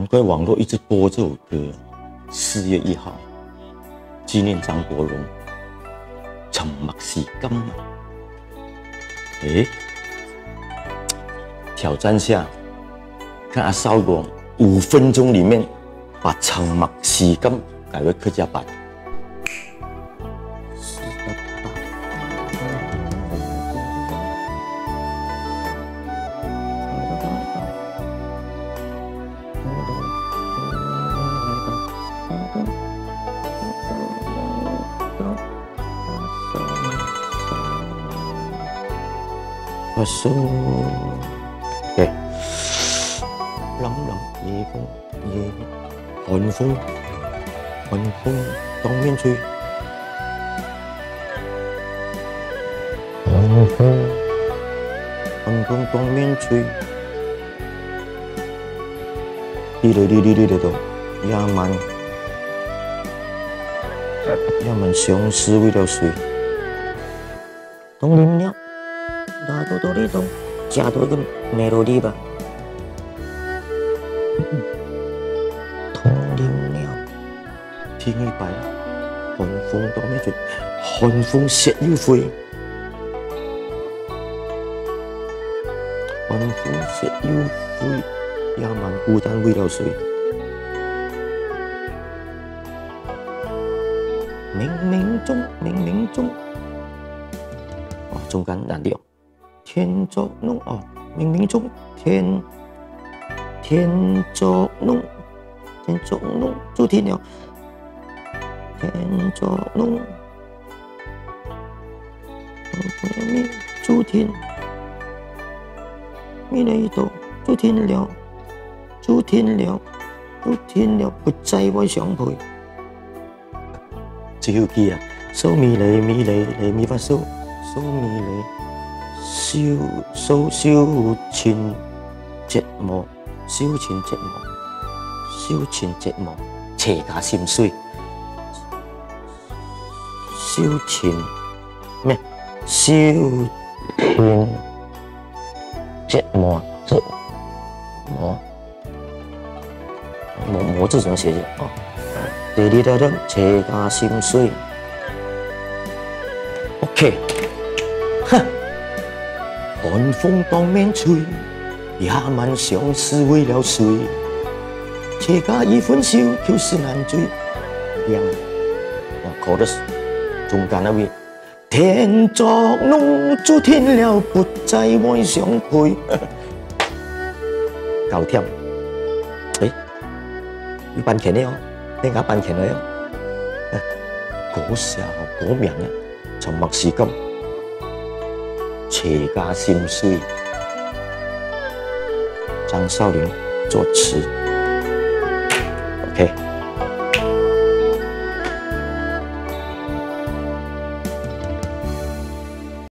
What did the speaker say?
难怪网络一直播这首歌。4月1号，纪念张国荣。沉默是金啊！挑战下，看阿少哥5分钟里面把沉默是金改为客家版。我说，OK， 冷冷夜风，寒风当面吹，寒风当面吹，滴答，也蛮相思为了谁？冬林鸟。打到这里头，加多一个 melody 吧。同林鸟，天已白，寒风当面吹，寒风雪又飞，寒风雪又飞，也蛮孤单为了谁？冥冥中，哇，中间难掉。天作弄哦，冥冥中天作弄，注天了，天作弄，注天，咪来到注天了，不再我相陪。最後句啊，蘇咪嚟咪發蘇咪嚟。消前折磨，邪家心碎，消前咩？消前折磨，磨这种写的哦。对，邪家心碎。OK， 哼。寒风当面吹，也蛮相思为了谁？且家一分笑，就是难追。亮，chorus 中间那位，天作弄，注天了，不再爱相陪。搞掂，要扮劇呢哦，聽下扮劇嚟哦。嗰時候嗰名啊，沉默是金。且家心碎，张少林作词。OK。